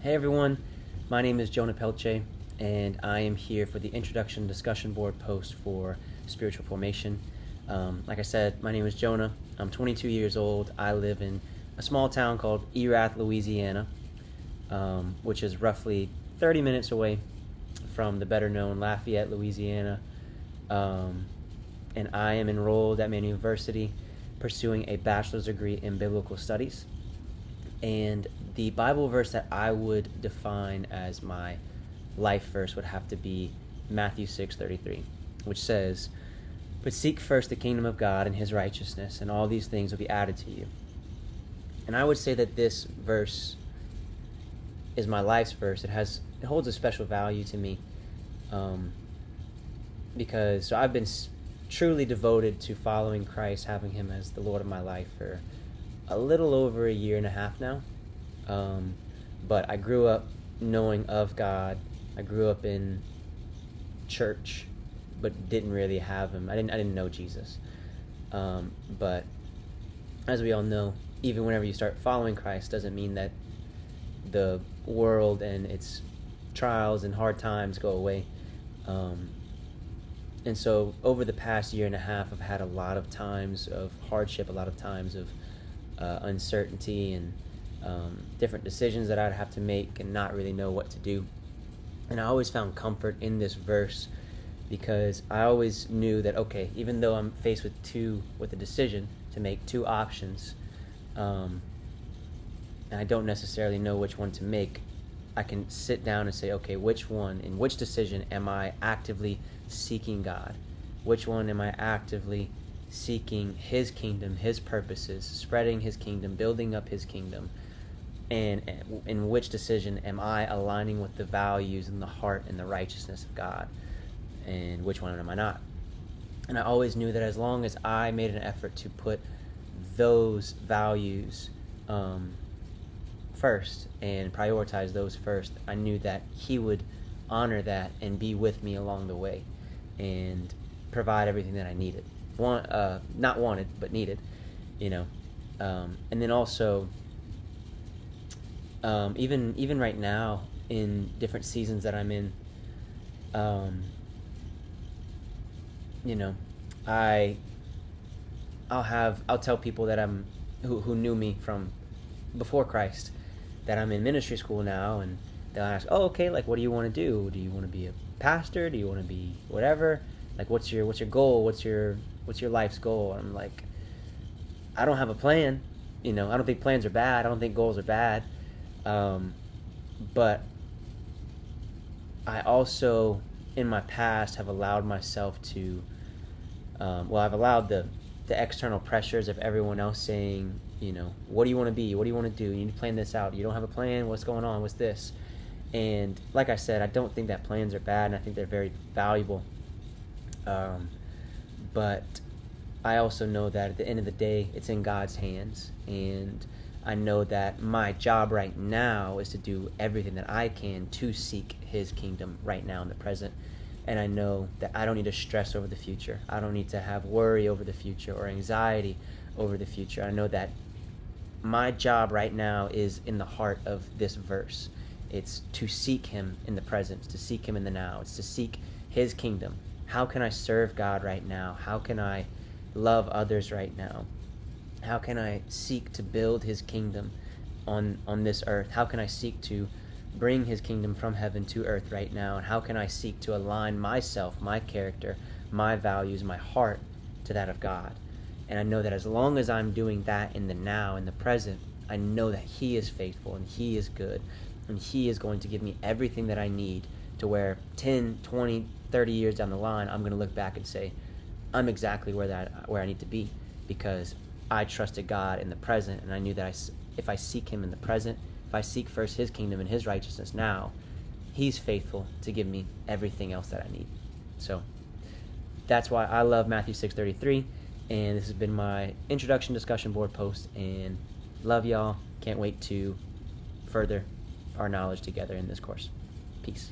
Hey everyone, my name is Jonah Peltier, and I am here for the introduction discussion board post for spiritual formation. Like I said, my name is Jonah. I'm 22 years old. I live in a small town called Erath, Louisiana, which is roughly 30 minutes away from the better known Lafayette, Louisiana. And I am enrolled at Maine University pursuing a bachelor's degree in biblical studies. And the Bible verse that I would define as my life verse would have to be Matthew 6:33, which says, "But seek first the kingdom of God and his righteousness, and all these things will be added to you." And I would say that this verse is my life's verse. It holds a special value to me, because I've been truly devoted to following Christ, having him as the Lord of my life for a little over a year and a half now. But I grew up knowing of God. I grew up in church, but didn't really have him. I didn't know Jesus. But as we all know, even whenever you start following Christ, doesn't mean that the world and its trials and hard times go away. And so over the past year and a half, I've had a lot of times of hardship, a lot of times of uncertainty and different decisions that I'd have to make and not really know what to do. And I always found comfort in this verse because I always knew that, okay, even though I'm faced with a decision to make two options, and I don't necessarily know which one to make, I can sit down and say, okay, which one, in which decision am I actively seeking God? Which one am I actively seeking his kingdom, his purposes, spreading his kingdom, building up his kingdom? And in which decision am I aligning with the values and the heart and the righteousness of God? And which one am I not? And I always knew that as long as I made an effort to put those values first and prioritize those first, I knew that he would honor that and be with me along the way and provide everything that I needed. Not wanted, but needed, and then also, even right now in different seasons that I'm in, I'll tell people that who knew me from before Christ that I'm in ministry school now, and they'll ask, "Oh, okay, like what do you want to do? Do you want to be a pastor? Do you want to be whatever? Like what's your goal? What's your life's goal?" And I'm like, I don't have a plan. I don't think plans are bad. I don't think goals are bad. But I also, in my past, have allowed myself to, I've allowed the external pressures of everyone else saying, what do you want to be? What do you want to do? You need to plan this out. You don't have a plan. What's going on? What's this? And like I said, I don't think that plans are bad, and I think they're very valuable. But I also know that at the end of the day, it's in God's hands. And I know that my job right now is to do everything that I can to seek his kingdom right now in the present. And I know that I don't need to stress over the future. I don't need to have worry over the future or anxiety over the future. I know that my job right now is in the heart of this verse. It's to seek him in the present, to seek him in the now. It's to seek his kingdom. How can I serve God right now? How can I love others right now? How can I seek to build his kingdom on this earth? How can I seek to bring his kingdom from heaven to earth right now? And how can I seek to align myself, my character, my values, my heart to that of God? And I know that as long as I'm doing that in the now, in the present, I know that he is faithful and he is good, and he is going to give me everything that I need to where 10, 20, 30 years down the line, I'm going to look back and say, I'm exactly where I need to be, because I trusted God in the present, and I knew that if I seek him in the present, if I seek first his kingdom and his righteousness now, he's faithful to give me everything else that I need. So that's why I love Matthew 6:33, and this has been my introduction discussion board post, and love y'all. Can't wait to further our knowledge together in this course. Peace.